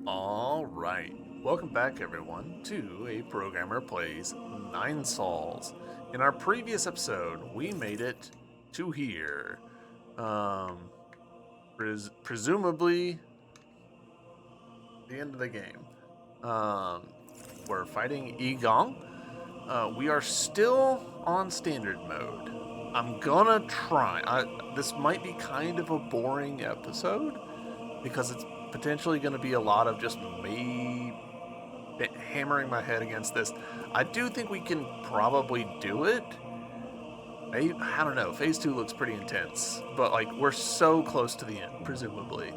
All right. Welcome back, everyone, to A Programmer Plays Nine Sols. In our previous episode, we made it to here. Presumably the end of the game. We're fighting Yi Gong. We are still on standard mode. I'm gonna try. This might be kind of a boring episode because it's potentially going to be a lot of just me hammering my head against this. I do think we can probably do it. I don't know. Phase 2 looks pretty intense, but like we're so close to the end, presumably.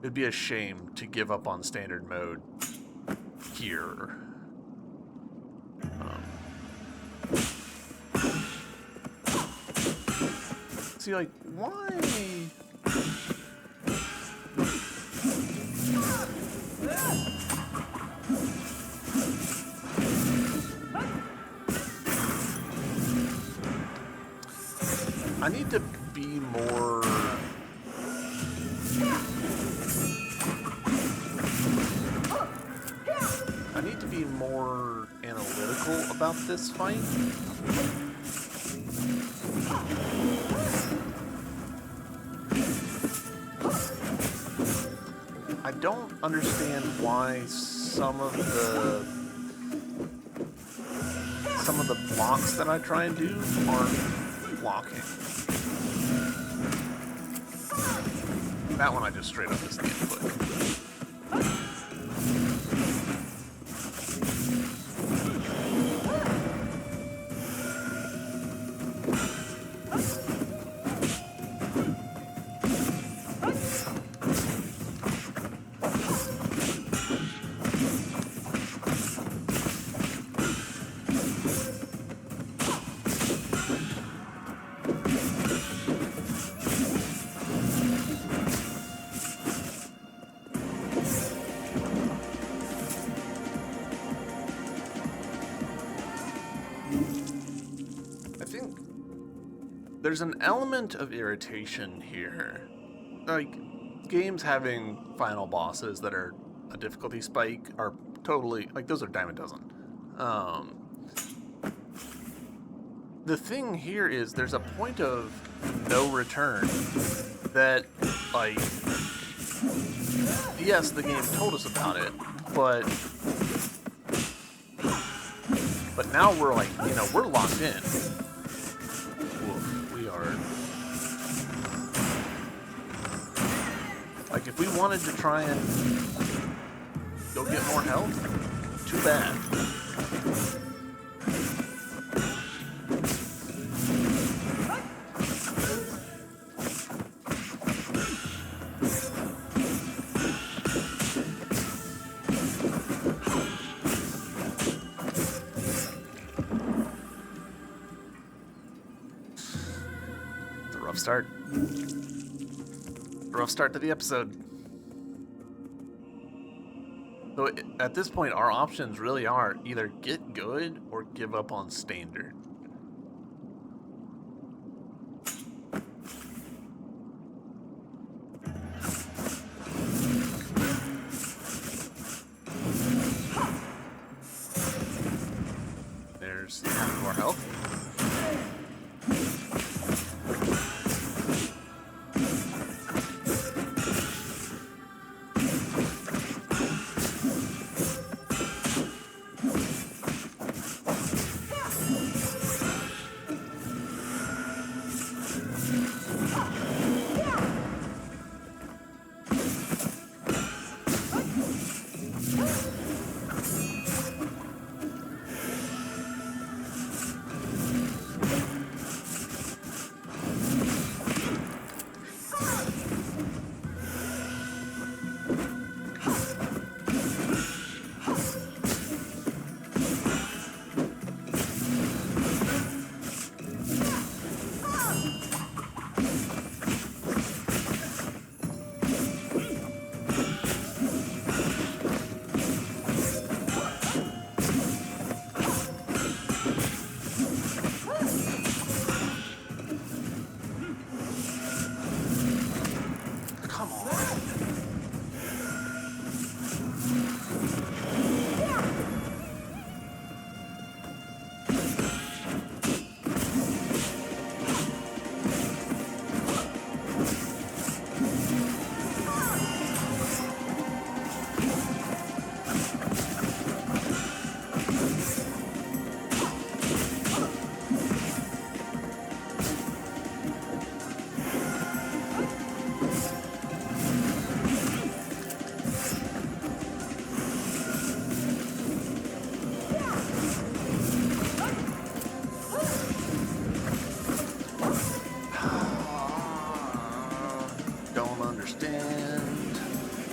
It'd be a shame to give up on standard mode here. See, like, why? I need to be more... I need to be more analytical about this fight. I don't understand why some of the blocks that I try and do aren't blocking. That one I just straight up missed the input. There's an element of irritation here. Like, games having final bosses that are a difficulty spike are totally, like, those are dime a dozen. The thing here is there's a point of no return that, like, yes, the game told us about it, but now we're like, we're locked in. Like, if we wanted to try and go get more health, too bad. It's a rough start. Rough start to the episode. So at this point, our options really are either get good or give up on standard. There's more health.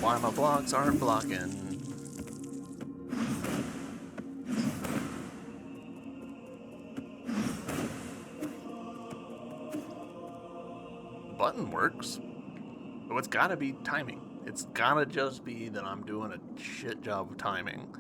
why my blocks aren't blocking. The button works. So it's gotta be timing. It's gotta just be that I'm doing a shit job of timing.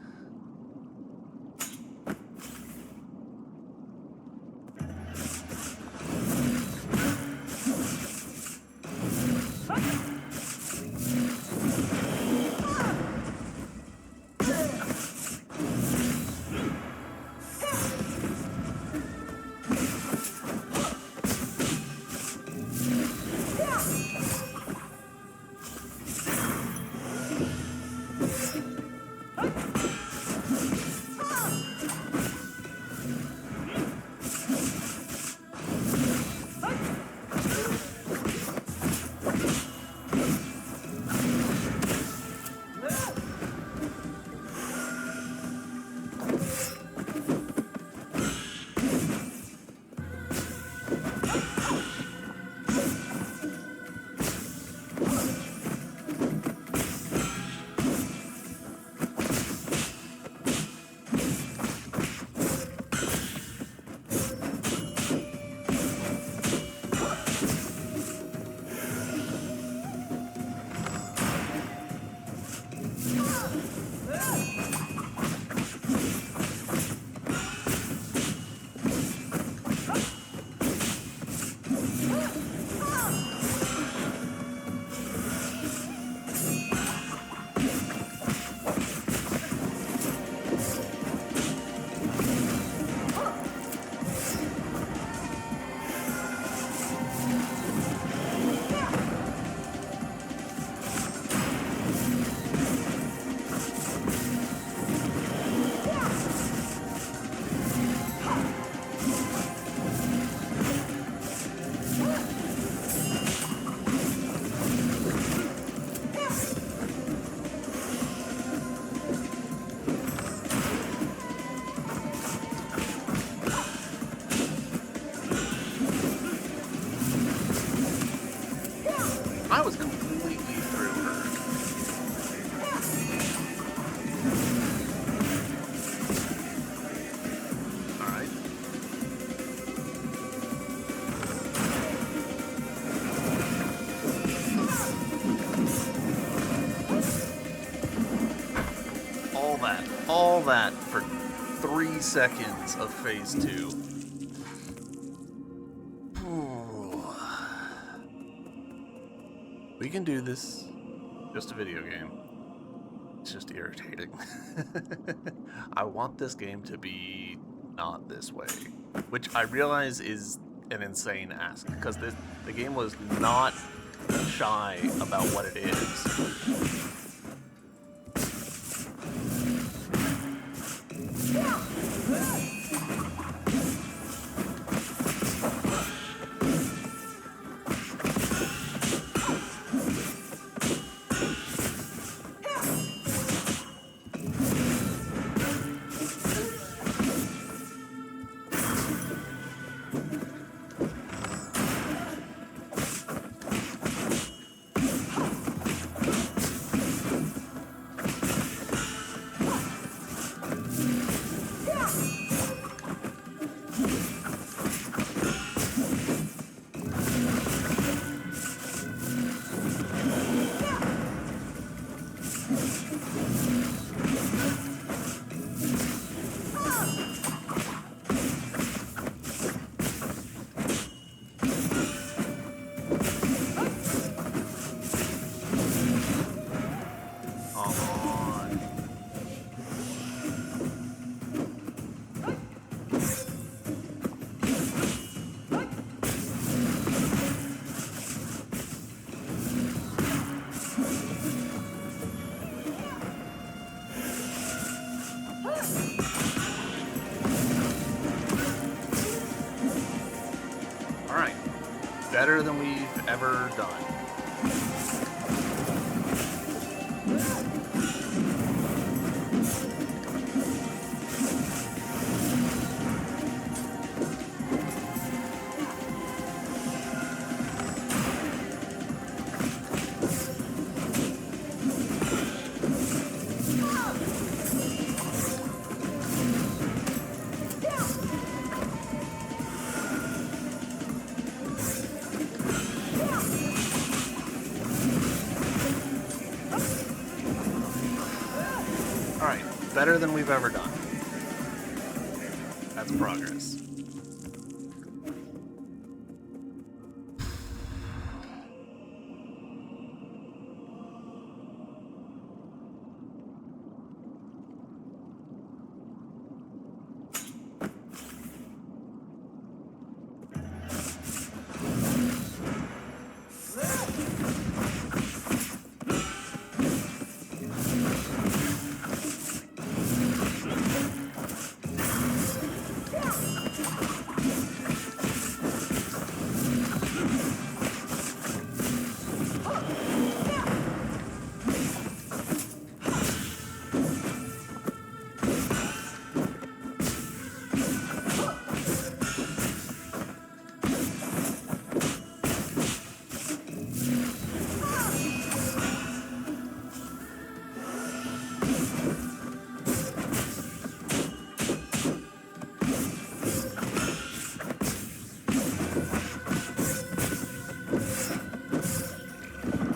I was completely through her. Alright. All that for 3 seconds of phase 2. We can do this. Just a video game. It's just irritating. I want this game to be not this way. Which I realize is an insane ask, because the game was not shy about what it is. Better than we've ever done. better than we've ever done. That's progress.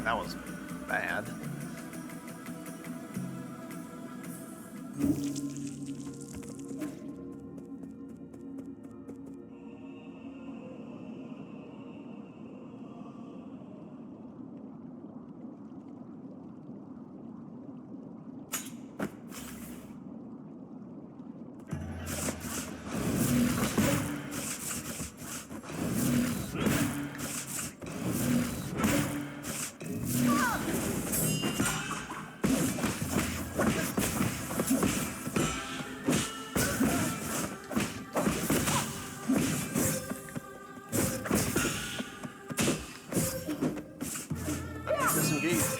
That was bad. Disengage.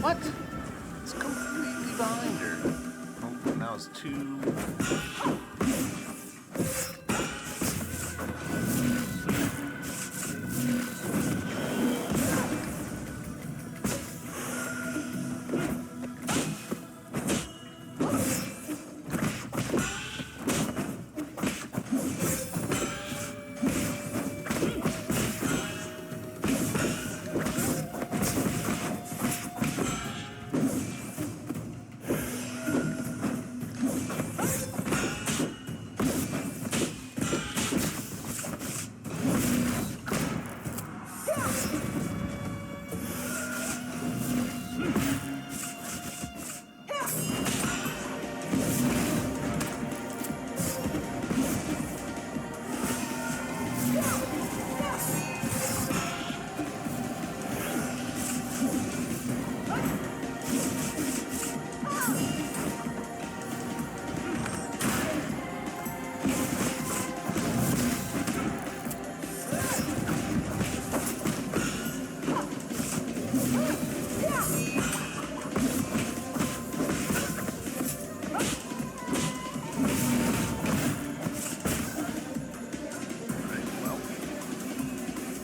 What? It's completely behind her. Oh, that was too...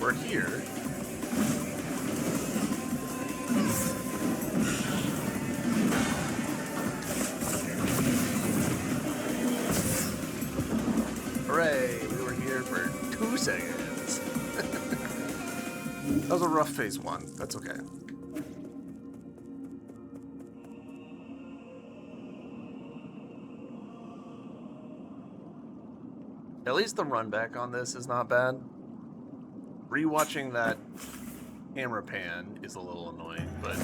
We're here. Hooray! We were here for 2 seconds. That was a rough phase 1. That's okay. At least the run back on this is not bad. Rewatching that camera pan is a little annoying, but...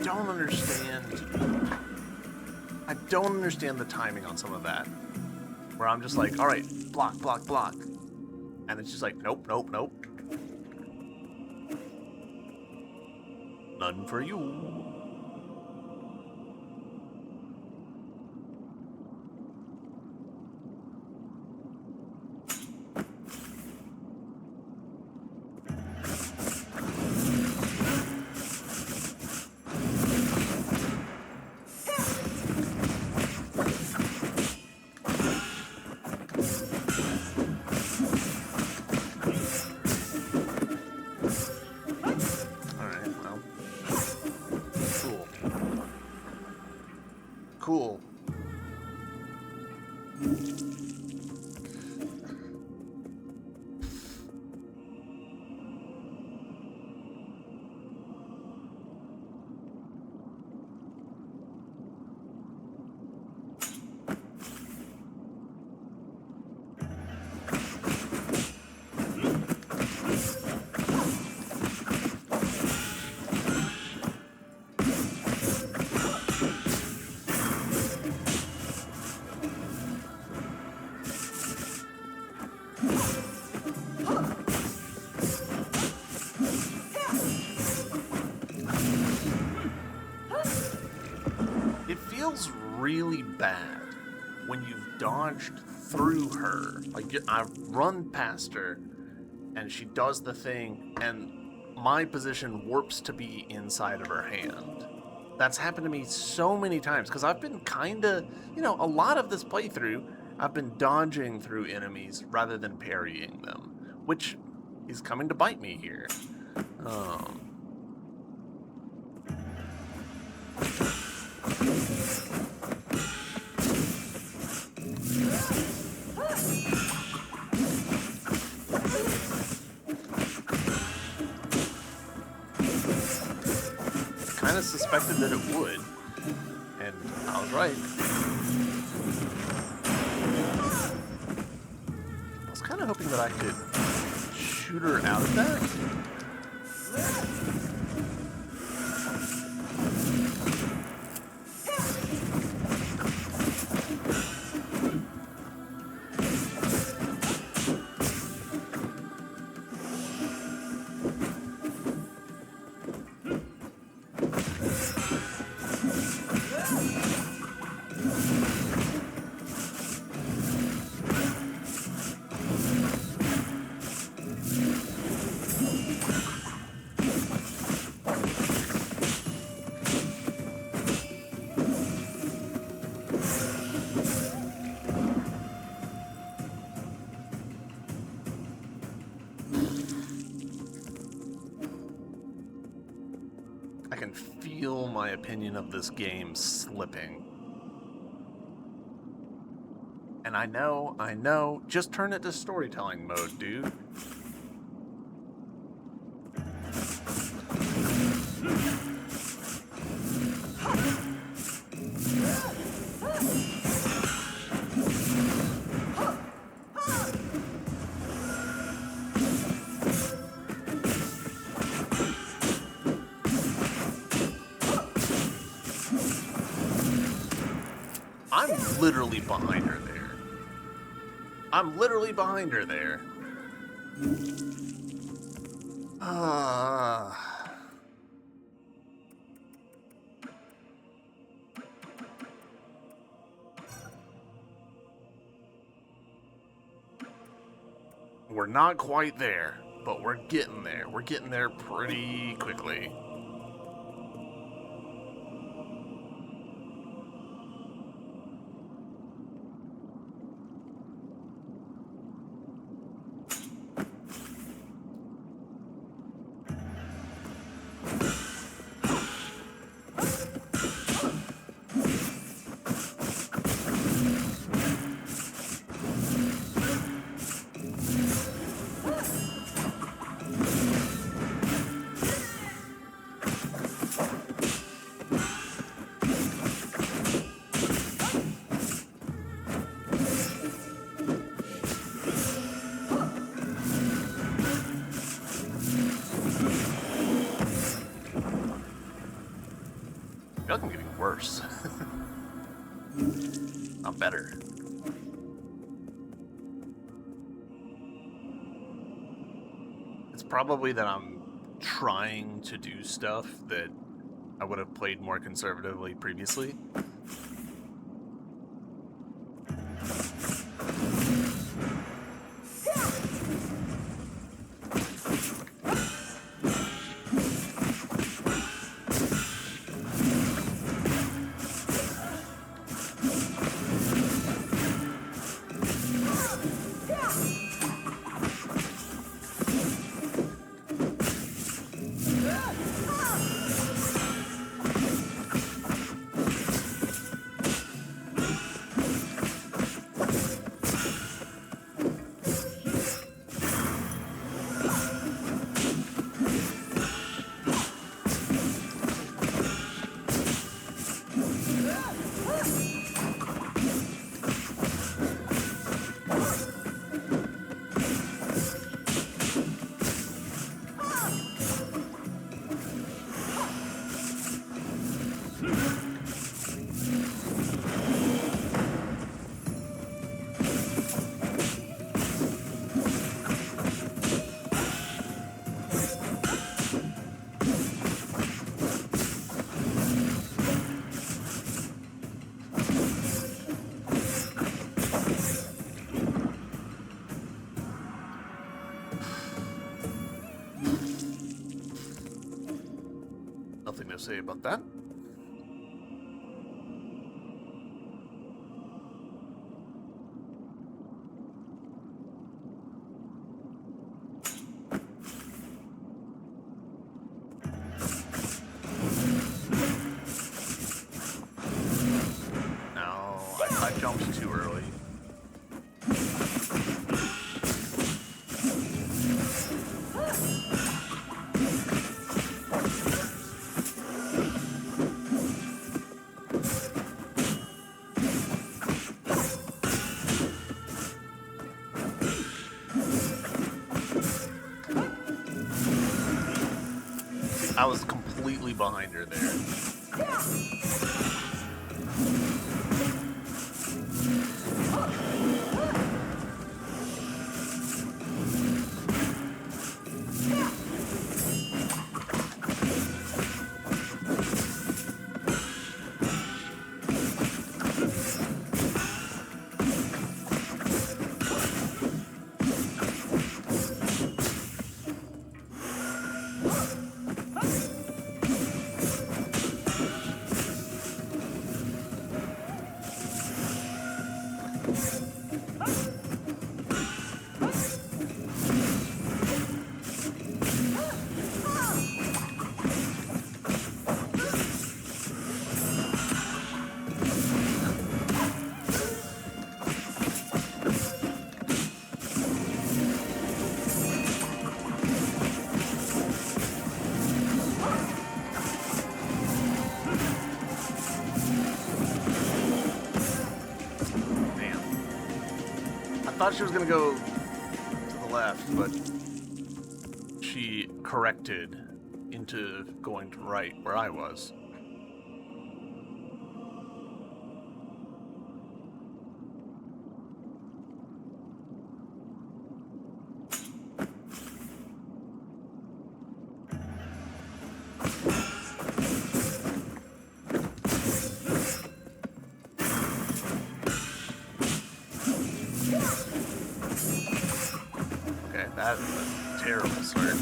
I don't understand I don't understand the timing on some of that. Where I'm just like, all right, block, block, block. And it's just like, nope, nope, nope. None for you. Cool. It feels really bad when you've dodged through her. Like, I've run past her, and she does the thing, and my position warps to be inside of her hand. That's happened to me so many times, because I've been kinda, a lot of this playthrough, I've been dodging through enemies rather than parrying them, which is coming to bite me here. Kind of suspected that it would, and I was right. I was kind of hoping that I could shoot her out of that. I can feel my opinion of this game slipping. And I know, just turn it to storytelling mode, dude. I'm literally behind her there. I'm literally behind her there. We're not quite there, but we're getting there. We're getting there pretty quickly. I feel like I'm getting worse. I'm better. It's probably that I'm trying to do stuff that I would have played more conservatively previously. Nothing to say about that. No, I jumped too early. I was completely behind her there. I thought she was gonna go to the left, but she corrected into going to right where I was. That is a terrible start.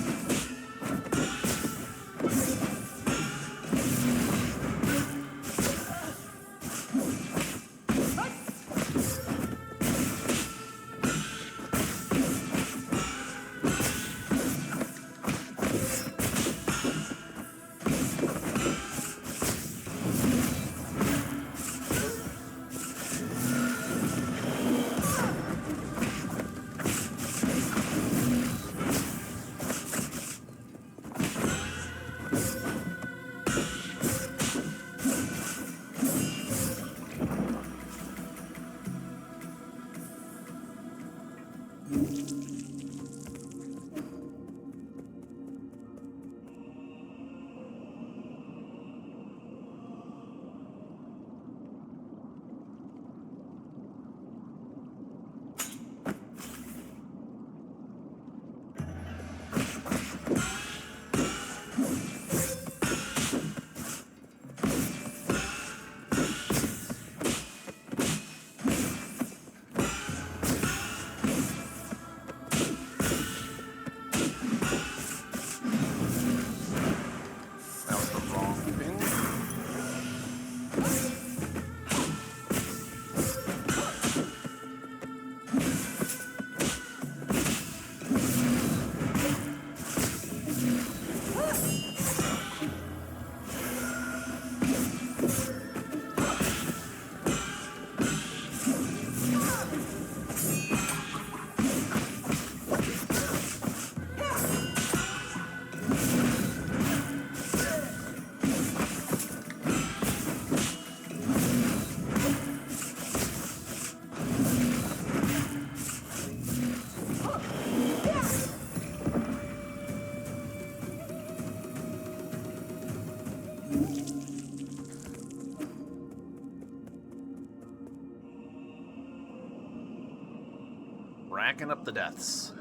racking up the deaths.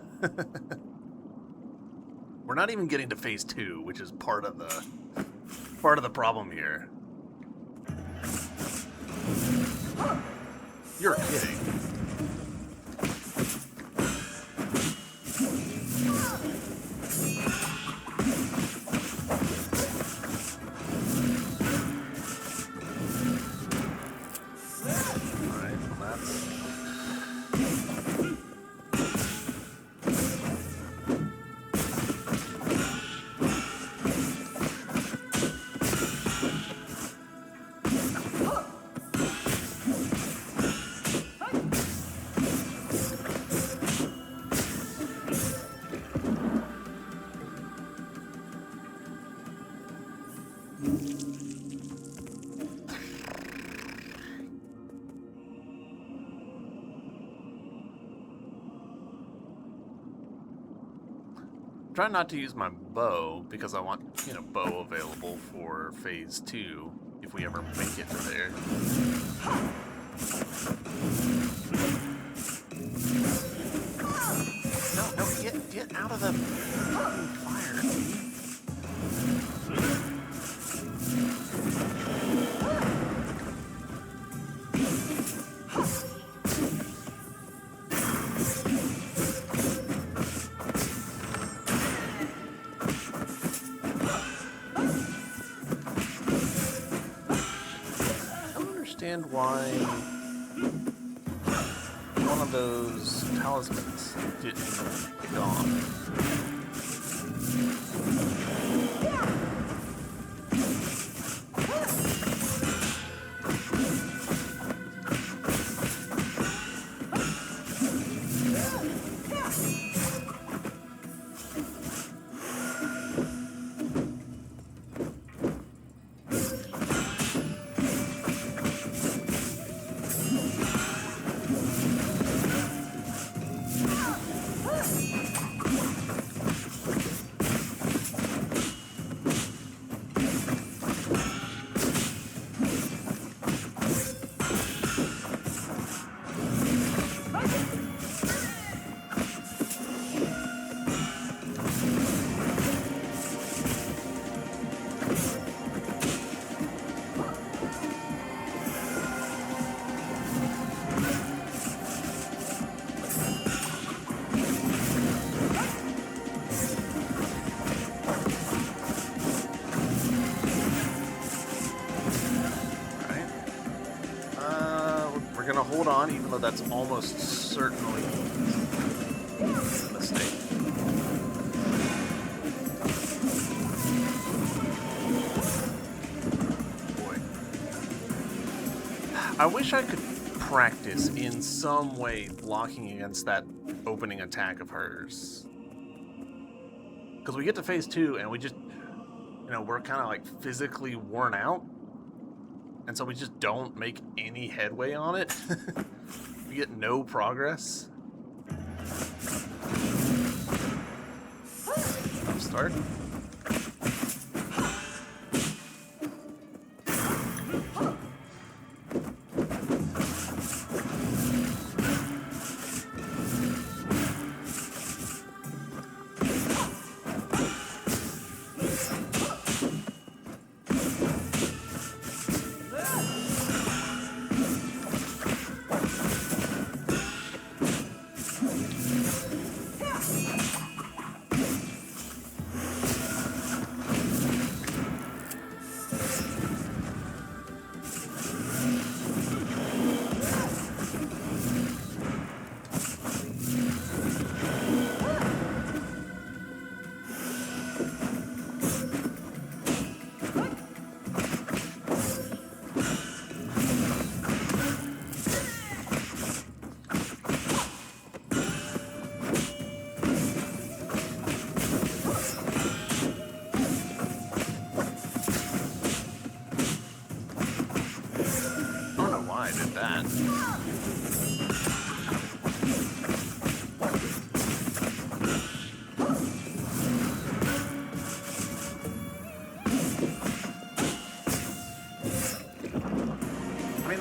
We're not even getting to phase 2, which is part of the problem here. You're kidding. Alright, well that's... Try not to use my bow because I want, you know, bow available for phase 2 if we ever make it to there. No, get out of the fire. Why one of those talismans didn't get gone. Hold on, even though that's almost certainly a mistake. Boy. I wish I could practice in some way blocking against that opening attack of hers. Because we get to phase 2 and we just, you know, we're kind of like physically worn out. And so we just don't make any headway on it. We get no progress. Start.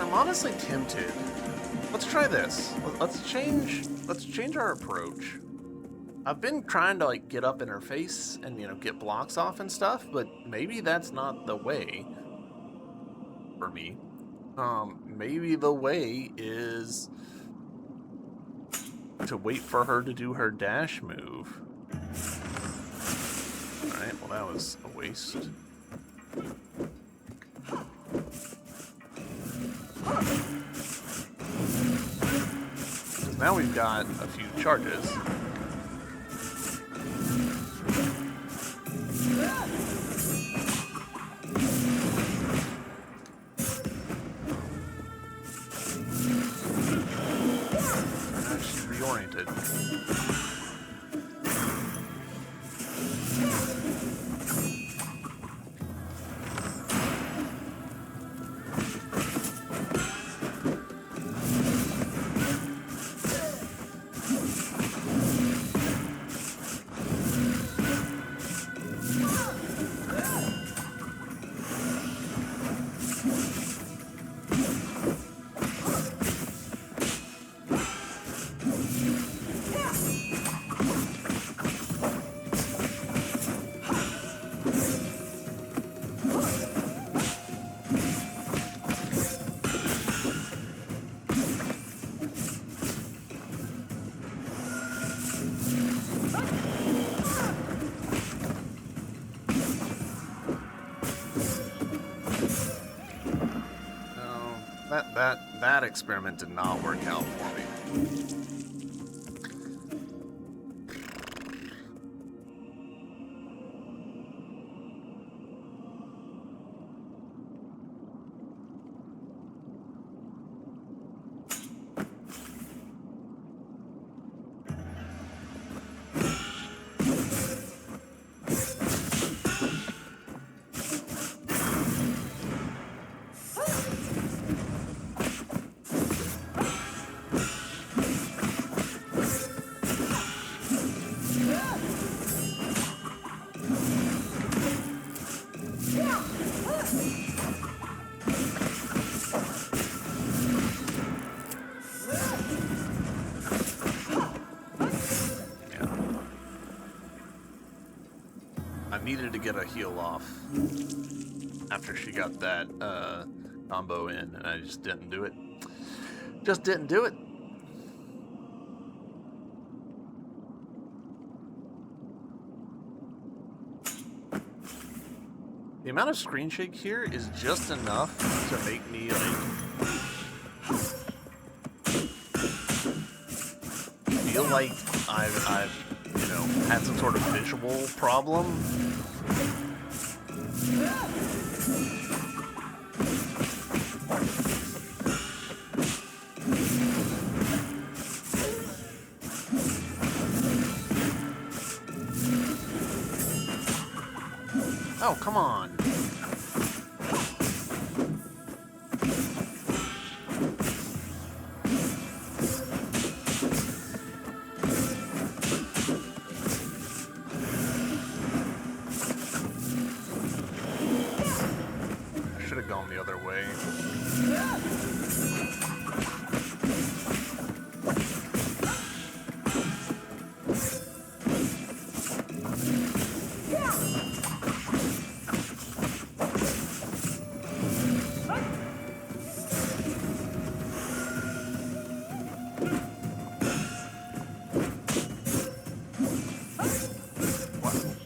I'm honestly tempted Let's try this. Let's change our approach. I've been trying to like get up in her face and get blocks off and stuff, but maybe that's not the way for me. Maybe the way is to wait for her to do her dash move. Alright, well that was a waste. Now we've got a few charges. She's reoriented. That experiment did not work out for me. Needed to get a heal off after she got that combo in, and I just didn't do it. Just didn't do it. The amount of screen shake here is just enough to make me feel like I've had some sort of visual problem. Oh, come on.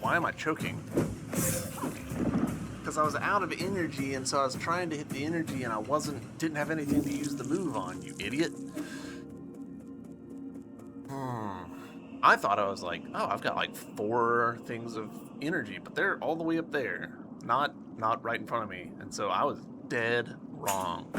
Why am I choking? Because I was out of energy, and so I was trying to hit the energy, and I didn't have anything to use the move on, you idiot. I thought I was like, oh, I've got like 4 things of energy, but they're all the way up there, not right in front of me, and so I was dead wrong.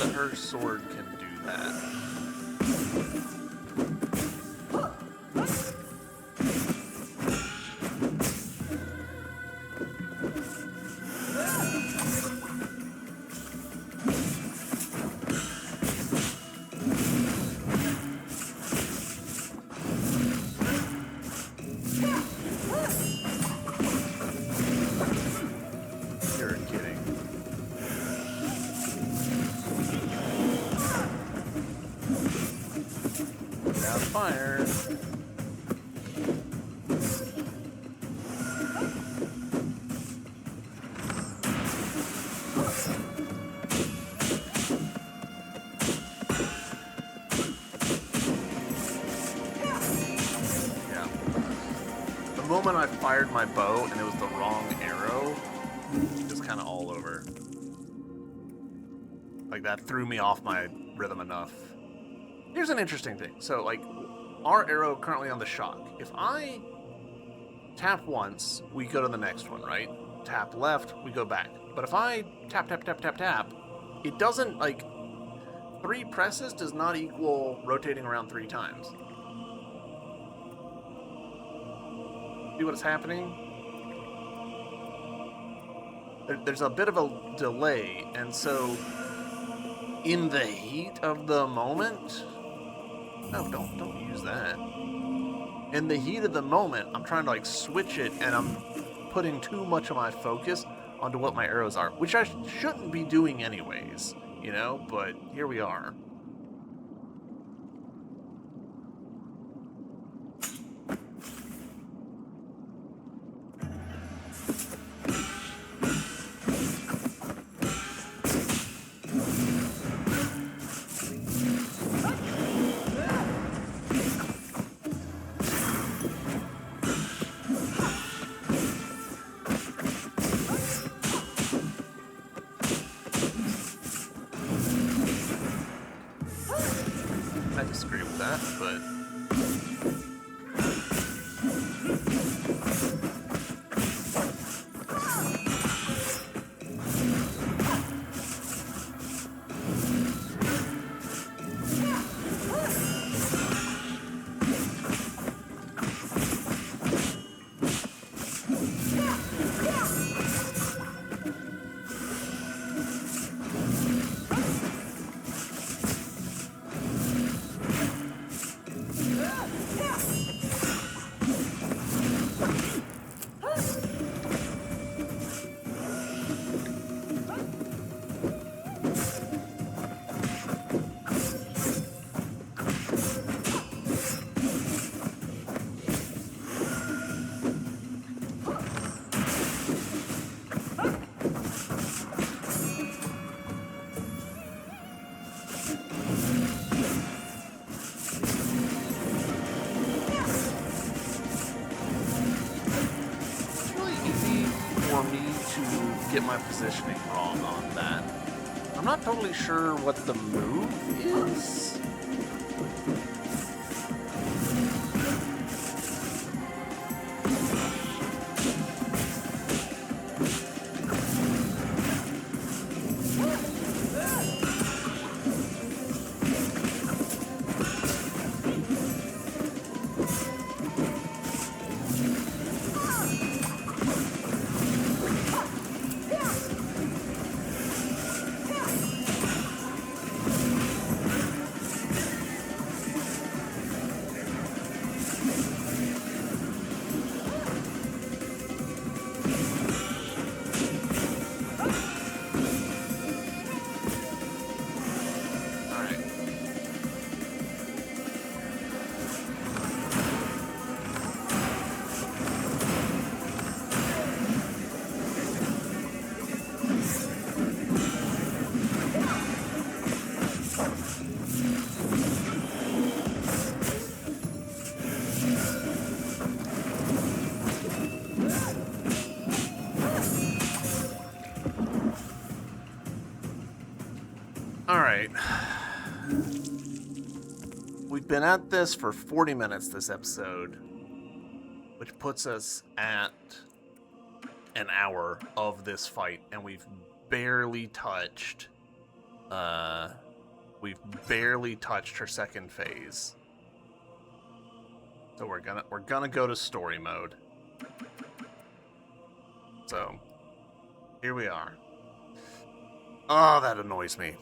that her sword can do that. You're kidding. Now fire. Yeah. The moment I fired my bow and it was the wrong arrow, just kind of all over. Like, that threw me off my rhythm enough. Here's an interesting thing. So, like, our arrow currently on the shock. If I tap once, we go to the next one, right? Tap left, we go back. But if I tap, tap, tap, tap, tap, it doesn't, like, 3 presses does not equal rotating around 3 times. See what's happening? There's a bit of a delay, and so in the heat of the moment, no, don't use that. In the heat of the moment, I'm trying to like switch it, and I'm putting too much of my focus onto what my arrows are, which I shouldn't be doing anyways, you know, but here we are. I disagree with that, but get my positioning wrong on that. I'm not totally sure what the move is. Alright. We've been at this for 40 minutes this episode, which puts us at an hour of this fight, and we've barely touched We've barely touched her second phase. So we're gonna go to story mode. So here we are. Oh, that annoys me.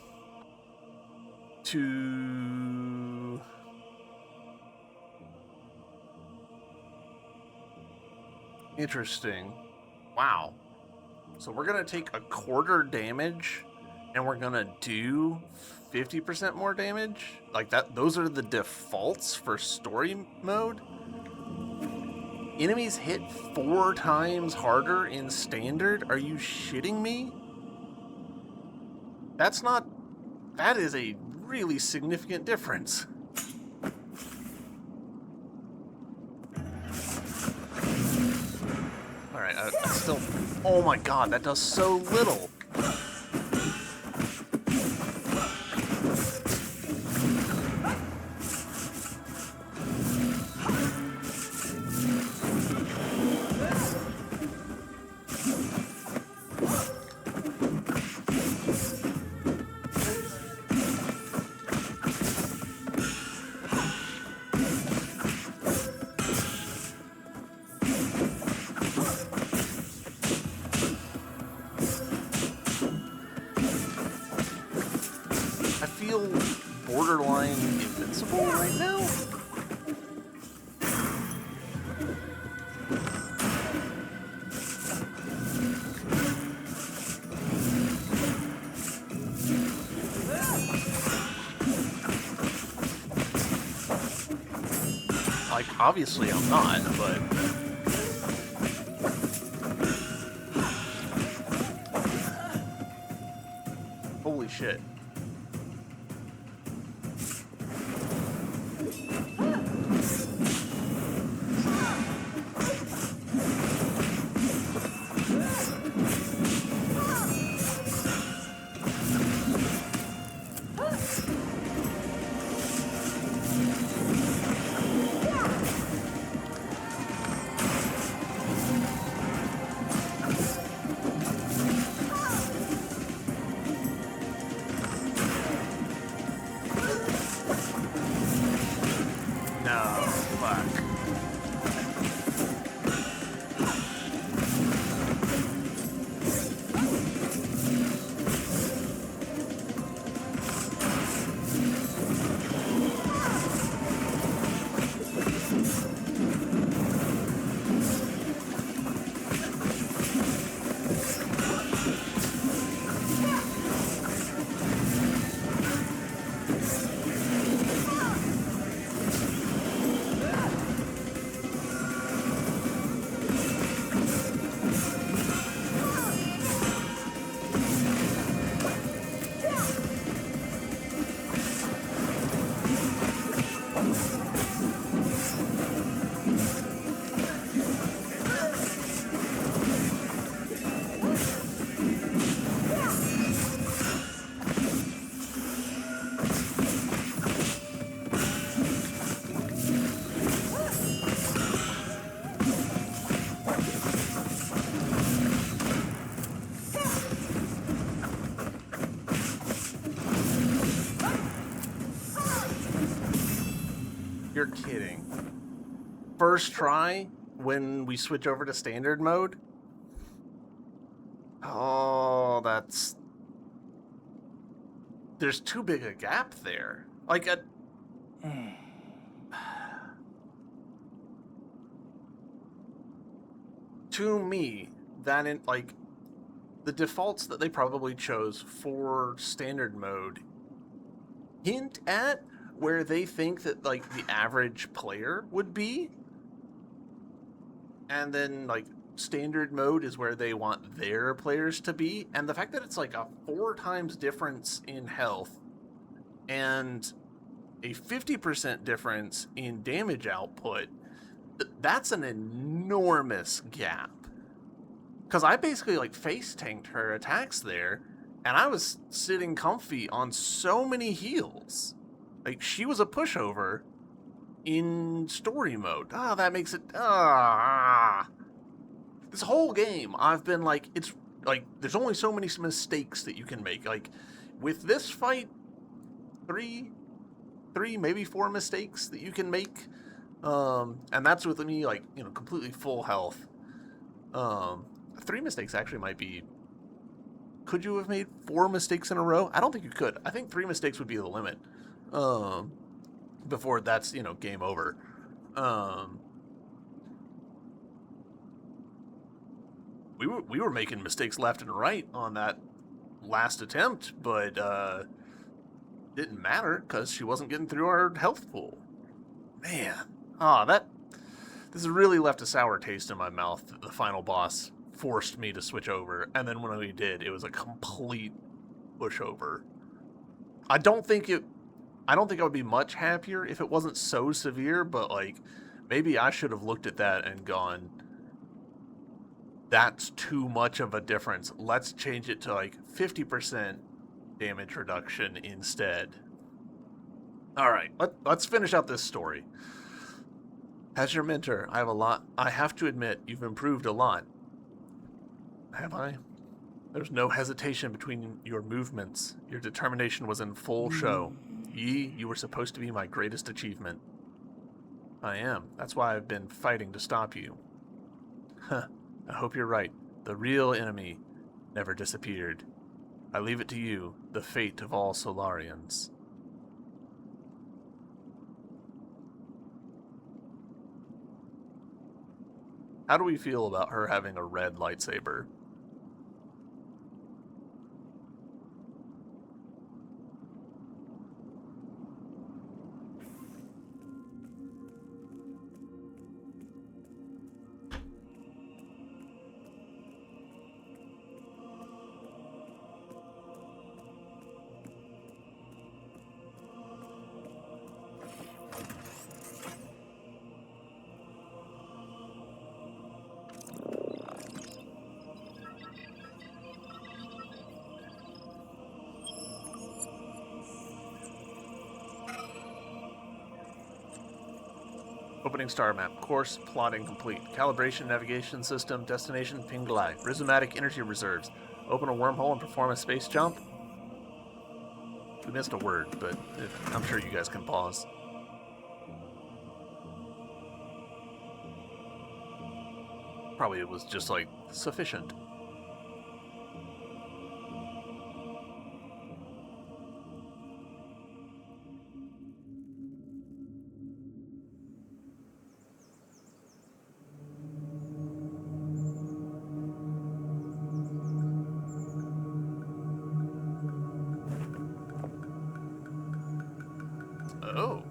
Interesting. Wow. So we're gonna take a quarter damage and we're gonna do 50% more damage? Like that, those are the defaults for story mode? Enemies hit 4 times harder in standard? Are you shitting me? That is a really significant difference. Alright, still, oh my god, that does so little. I feel borderline invincible right now. Like, obviously I'm not, but... Holy shit. No, fuck. You're kidding. First try, when we switch over to standard mode? Oh, that's... There's too big a gap there. Like, to me, like, the defaults that they probably chose for standard mode hint at where they think that, like, the average player would be. And then, like, standard mode is where they want their players to be. And the fact that it's, like, a 4 times difference in health and a 50% difference in damage output, that's an enormous gap. Because I basically, like, face tanked her attacks there, and I was sitting comfy on so many heals. Like, she was a pushover in story mode. Ah, that makes it... This whole game, I've been like, it's... Like, there's only so many mistakes that you can make. Like, with this fight, three, maybe four mistakes that you can make. And that's with me, like, completely full health. 3 mistakes actually might be... Could you have made 4 mistakes in a row? I don't think you could. I think 3 mistakes would be the limit. Before that's, game over. We were making mistakes left and right on that last attempt, but didn't matter because she wasn't getting through our health pool. Man, this has really left a sour taste in my mouth. The final boss forced me to switch over, and then when we did, it was a complete pushover. I don't think I would be much happier if it wasn't so severe, but like maybe I should have looked at that and gone, that's too much of a difference. Let's change it to like 50% damage reduction instead. All right, let's finish out this story. As your mentor, I have to admit, you've improved a lot. Have I? There's no hesitation between your movements. Your determination was in full show. Yi, you were supposed to be my greatest achievement. I am. That's why I've been fighting to stop you. Huh. I hope you're right. The real enemy never disappeared. I leave it to you, the fate of all Solarians. How do we feel about her having a red lightsaber? Opening star map. Course plotting complete. Calibration navigation system. Destination Pinglai. Rhizomatic energy reserves. Open a wormhole and perform a space jump. We missed a word, but I'm sure you guys can pause. Probably it was just like sufficient. Oh.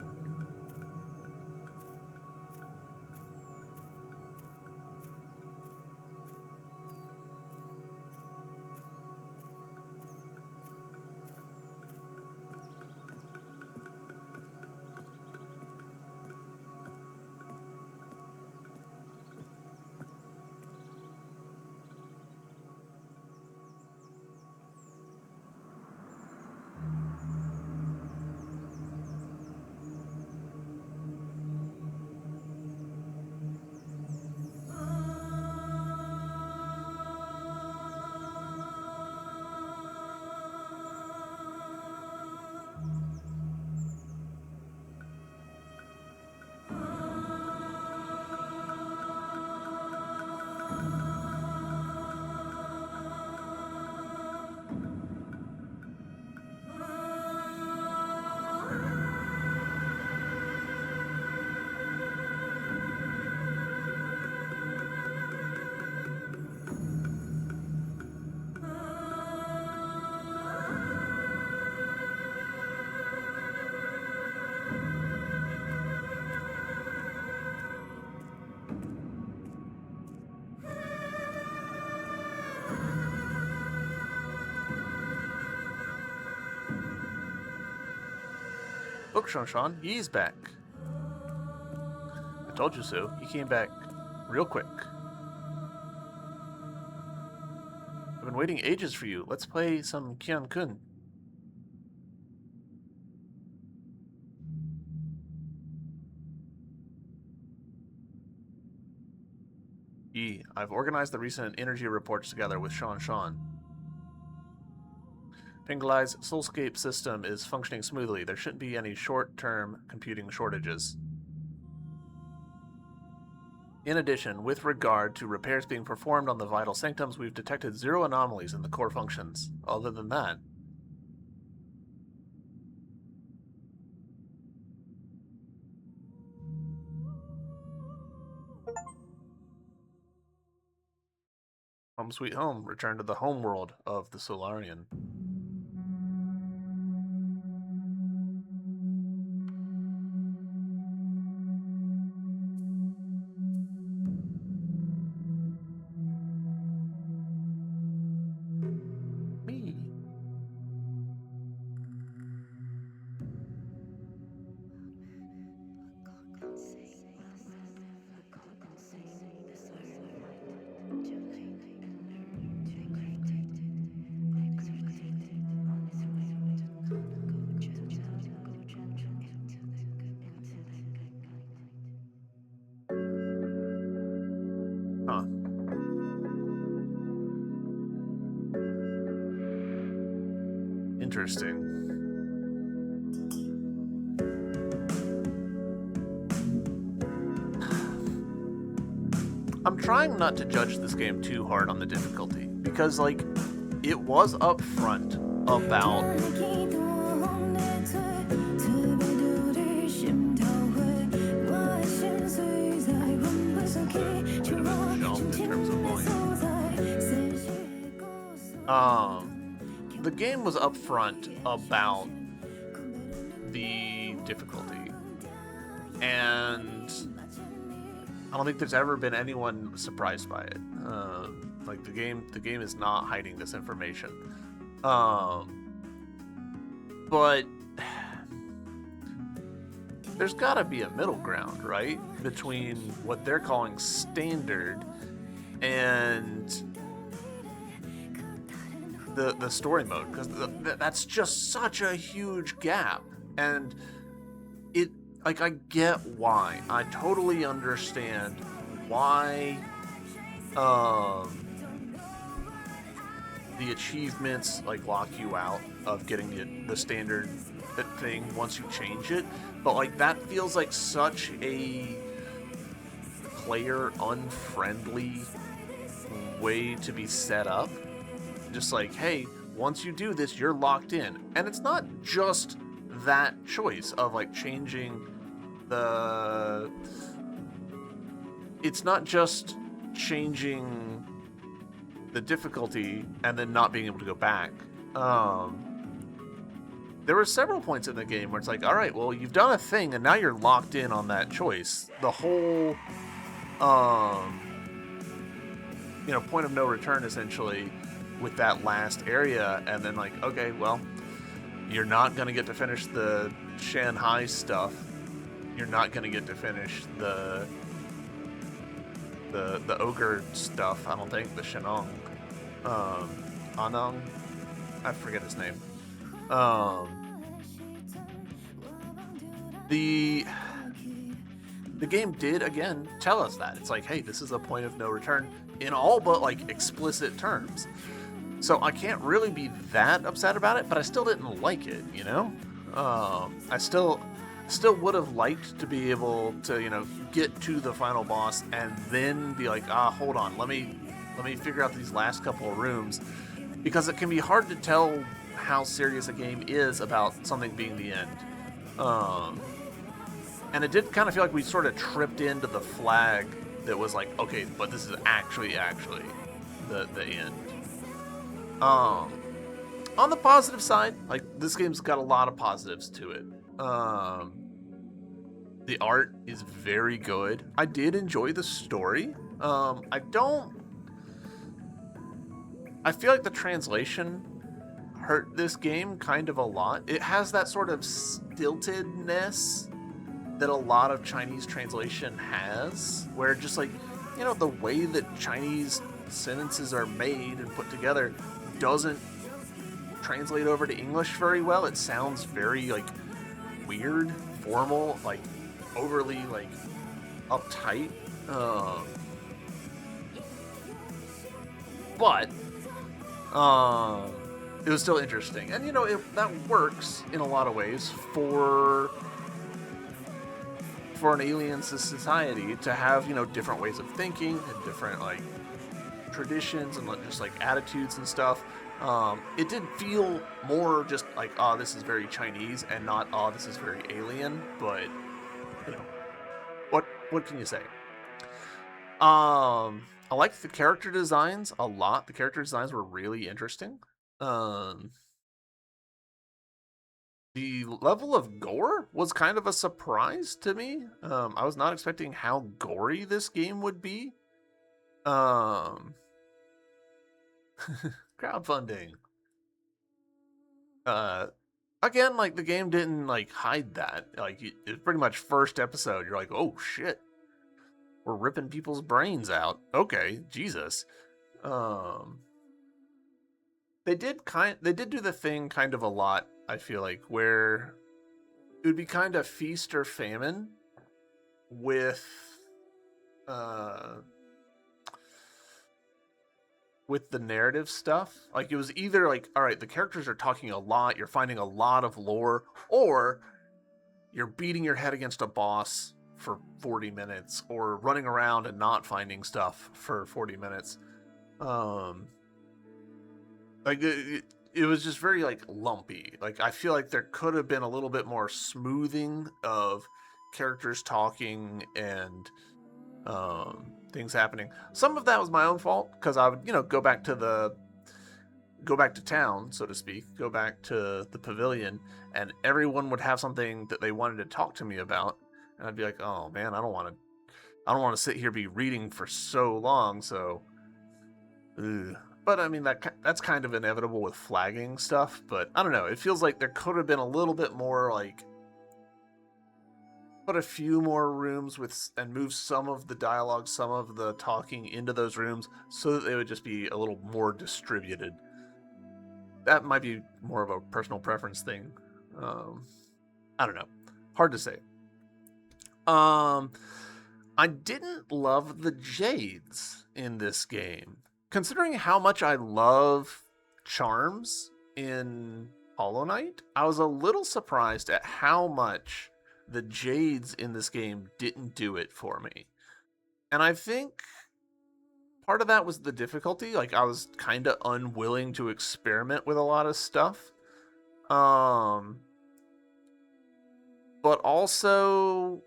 Look, Shanshan, he's back. I told you so. He came back real quick. I've been waiting ages for you. Let's play some Kian Kun. Yi, I've organized the recent energy reports together with Shanshan. Pinglai's Soulscape system is functioning smoothly. There shouldn't be any short-term computing shortages. In addition, with regard to repairs being performed on the vital sanctums, we've detected 0 anomalies in the core functions. Other than that, home sweet home, return to the home world of the Solarian. Me. Huh. Interesting. I'm trying not to judge this game too hard on the difficulty, because, like, it was up front about the game was upfront about the difficulty, and I don't think there's ever been anyone surprised by it. Like the game is not hiding this information, but there's got to be a middle ground, right, between what they're calling standard and the story mode, because that's just such a huge gap. And it, like, I get why. I totally understand why the achievements, like, lock you out of getting the standard thing once you change it, but, like, that feels like such a player unfriendly way to be set up. Just like, hey, once you do this, you're locked in. And it's not just that choice of, like, changing the... It's not just changing the difficulty and then not being able to go back. There were several points in the game where it's like, all right, well, you've done a thing and now you're locked in on that choice. The whole, point of no return, essentially, with that last area, and then, like, okay, well, you're not going to get to finish the Shanghai stuff. You're not going to get to finish the ogre stuff, I don't think, the Shenong. Anong? I forget his name. The game did, again, tell us that. It's like, hey, this is a point of no return in all but, like, explicit terms. So I can't really be that upset about it, but I still didn't like it, you know? I still would have liked to be able to, get to the final boss and then be like, hold on, let me figure out these last couple of rooms, because it can be hard to tell how serious a game is about something being the end. And it did kind of feel like we sort of tripped into the flag that was like, okay, but this is actually the end. On the positive side, like, this game's got a lot of positives to it. The art is very good. I did enjoy the story. I feel like the translation hurt this game kind of a lot. It has that sort of stiltedness that a lot of Chinese translation has, where just, like, the way that Chinese sentences are made and put together doesn't translate over to English very well. It sounds very, like, weird, formal, like, overly, like, uptight. But it was still interesting. And, you know, that works in a lot of ways for an alien society to have, you know, different ways of thinking and different, like, traditions and just, like, attitudes and stuff. It did feel more just like, oh, this is very Chinese and not, oh, this is very alien. But, you know, what can you say? I liked the character designs a lot. The character designs were really interesting. Um, the level of gore was kind of a surprise to me. I was not expecting how gory this game would be. Um, crowdfunding. Uh, Again, like the game didn't like hide that. Like it's pretty much first episode. You're like, oh shit, we're ripping people's brains out. Okay, Jesus. Um, they did do the thing kind of a lot. I feel like where it would be kind of feast or famine with uh with the narrative stuff. Like it was either like, all right, the characters are talking a lot, you're finding a lot of lore, or you're beating your head against a boss for 40 minutes, or running around and not finding stuff for 40 minutes. Um, like it was just very like lumpy. Like I feel like there could have been a little bit more smoothing of characters talking and things happening. Some of that was my own fault because I would, you know, go back to town, so to speak, go back to the pavilion, and everyone would have something that they wanted to talk to me about, and I'd be like, oh man, I don't want to sit here be reading for so long, so. Ugh. But I mean that's kind of inevitable with flagging stuff. But I don't know. It feels like there could have been a little bit more like put a few more rooms with and move some of the dialogue, some of the talking into those rooms so that they would just be a little more distributed. That might be more of a personal preference thing. Um, I don't know. Hard to say. Um, I didn't love the Jades in this game. Considering how much I love charms in Hollow Knight, I was a little surprised at how much the Jades in this game didn't do it for me. And I think part of that was the difficulty. Like, I was kind of unwilling to experiment with a lot of stuff. Um, but also,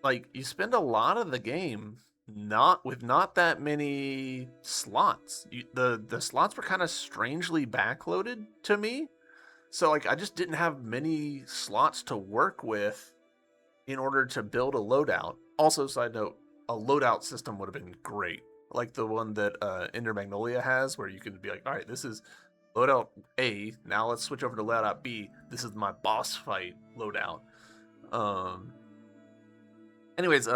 like, you spend a lot of the game not that many slots. The slots were kind of strangely backloaded to me. So like I just didn't have many slots to work with in order to build a loadout. Also, side note, a loadout system would have been great. Like the one that Ender Magnolia has, where you can be like, all right, this is loadout A. Now let's switch over to loadout B. This is my boss fight loadout. Um. Anyways,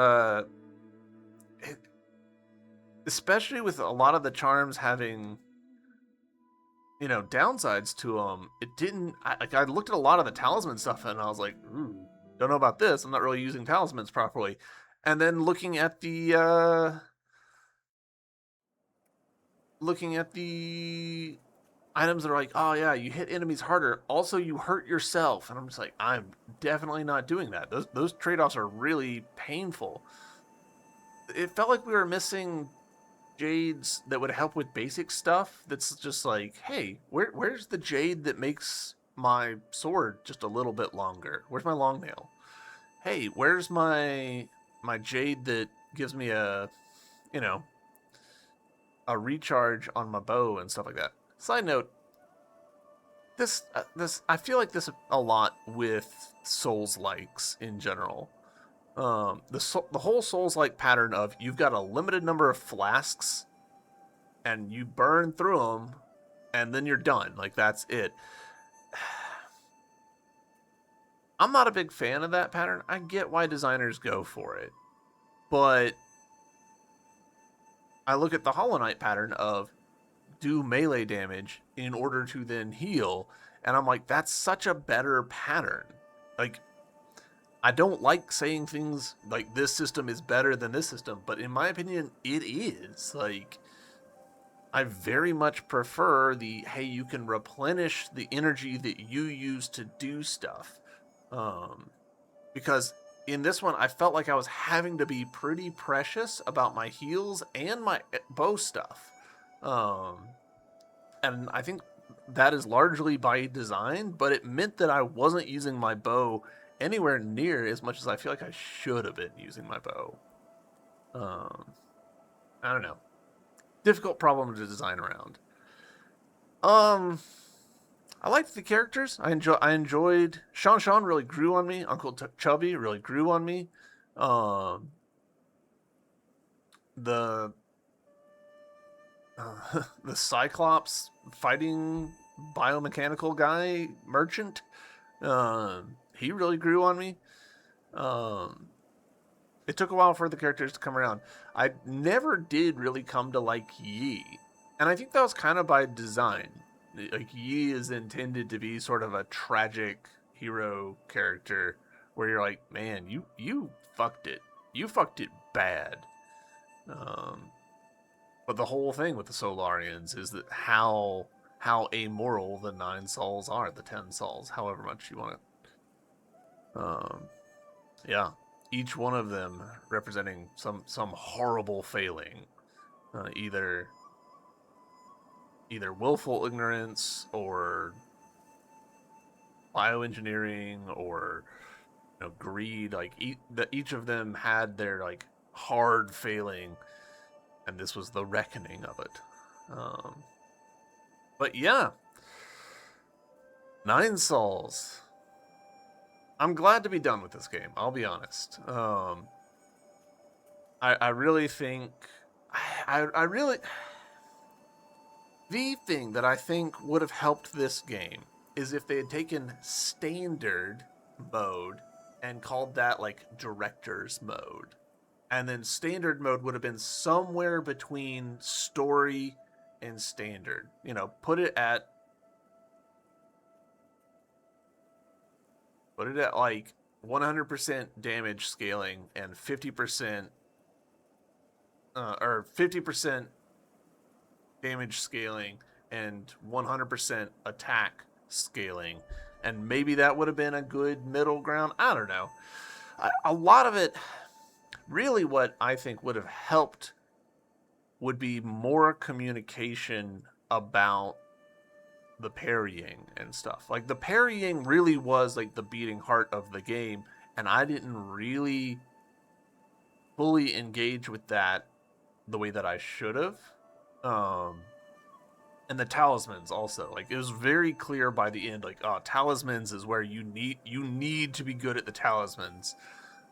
especially with a lot of the charms having, you know, downsides to them, it didn't. I looked at a lot of the talisman stuff and I was like, ooh, don't know about this. I'm not really using talismans properly. And then looking at the items that are like, oh yeah, you hit enemies harder. Also, you hurt yourself, and I'm just like, I'm definitely not doing that. Those trade offs are really painful. It felt like we were missing jades that would help with basic stuff. That's just like, hey, where's the jade that makes my sword just a little bit longer? Where's my long nail? Hey, where's my jade that gives me a, you know, a recharge on my bow and stuff like that? Side note, this I feel like this a lot with Souls likes in general. The whole Souls like pattern of you've got a limited number of flasks and you burn through them and then you're done. Like that's it. I'm not a big fan of that pattern. I get why designers go for it. But I look at the Hollow Knight pattern of do melee damage in order to then heal, and I'm like, that's such a better pattern. Like, I don't like saying things like this system is better than this system, but in my opinion, it is. Like, I very much prefer the, hey, you can replenish the energy that you use to do stuff. Because in this one, I felt like I was having to be pretty precious about my heals and my bow stuff. And I think that is largely by design, but it meant that I wasn't using my bow anywhere near as much as I feel like I should have been using my bow. I don't know. Difficult problem to design around. I liked the characters. I enjoyed Sean really grew on me. Uncle Chubby really grew on me. Um, the the Cyclops fighting biomechanical guy merchant. He really grew on me. Um, it took a while for the characters to come around. I never did really come to like Yi, and I think that was kind of by design. Like Yi is intended to be sort of a tragic hero character where you're like, man, you fucked it. You fucked it bad. Um, but the whole thing with the Solarians is that how amoral the 9 souls are, the 10 souls, however much you want to. Yeah, each one of them representing some horrible failing, either willful ignorance or bioengineering or greed. Like each of them had their like hard failing, and this was the reckoning of it. But yeah, 9 souls. I'm glad to be done with this game. I'll be honest. I really think I really the thing that I think would have helped this game is if they had taken standard mode and called that like director's mode. And then standard mode would have been somewhere between story and standard. Put it at like 100% damage scaling and 50% or 50% damage scaling and 100% attack scaling, and maybe that would have been a good middle ground. I don't know. A lot of it, really, what I think would have helped would be more communication about the parrying and stuff. Like the parrying really was like the beating heart of the game, and I didn't really fully engage with that the way that I should have. And the talismans also, like it was very clear by the end, like talismans is where you need to be good at the talismans.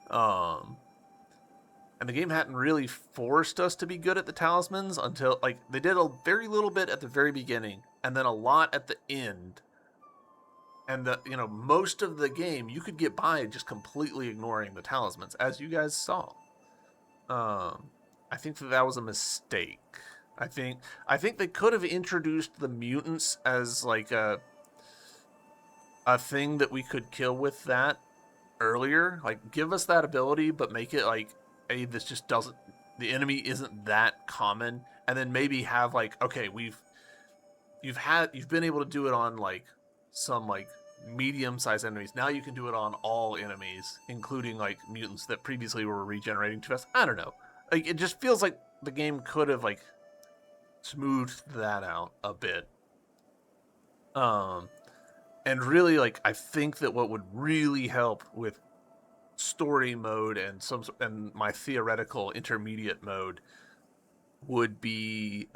And the game hadn't really forced us to be good at the talismans until like they did a very little bit at the very beginning and then a lot at the end. And most of the game you could get by just completely ignoring the talismans, as you guys saw. I think that was a mistake. I think they could have introduced the mutants as like a thing that we could kill with that earlier. Like give us that ability, but make it like, hey, this just doesn't. The enemy isn't that common, and then maybe have like, okay, you've been able to do it on like some like medium-sized enemies. Now you can do it on all enemies, including like mutants that previously were regenerating too fast. I don't know. Like it just feels like the game could have like smoothed that out a bit. And really, like I think that what would really help with story mode and my theoretical intermediate mode would be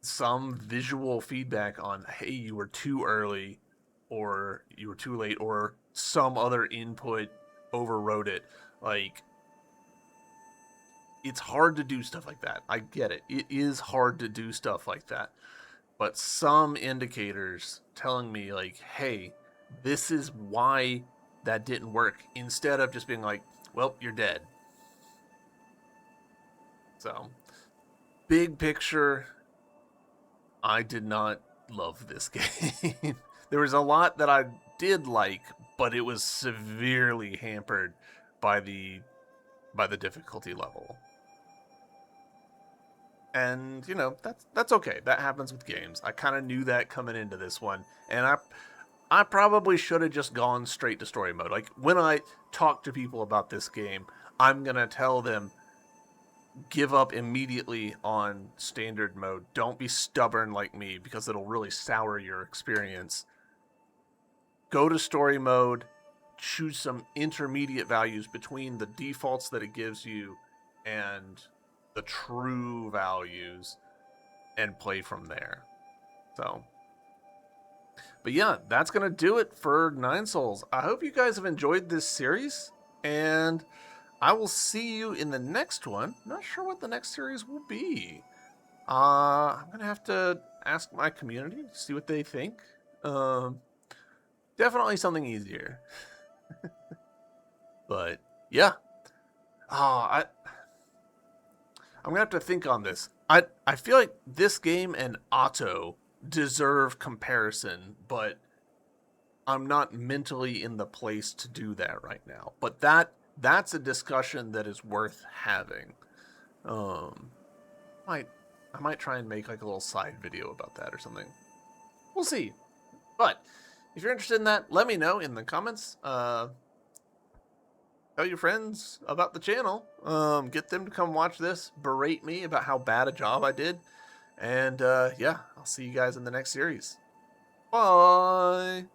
some visual feedback on, hey, you were too early or you were too late, or some other input overrode it. Like it's hard to do stuff like that. I get it. It is hard to do stuff like that. But some indicators telling me like, hey, this is why that didn't work, instead of just being like, well, you're dead. So, big picture, I did not love this game. There was a lot that I did like, but it was severely hampered by the difficulty level. And, you know, that's okay. That happens with games. I kind of knew that coming into this one. And I probably should have just gone straight to story mode. Like, when I talk to people about this game, I'm going to tell them, give up immediately on standard mode. Don't be stubborn like me, because it'll really sour your experience. Go to story mode, choose some intermediate values between the defaults that it gives you and the true values, and play from there. So, but yeah, that's going to do it for Nine Souls. I hope you guys have enjoyed this series, and I will see you in the next one. Not sure what the next series will be. I'm going to have to ask my community, see what they think. Definitely something easier. But yeah. I'm gonna have to think on this. I feel like this game and Otto deserve comparison, but I'm not mentally in the place to do that right now. But that's a discussion that is worth having. Um, I might try and make like a little side video about that or something. We'll see. But if you're interested in that, let me know in the comments. Tell your friends about the channel. Get them to come watch this. Berate me about how bad a job I did. And yeah, I'll see you guys in the next series. Bye.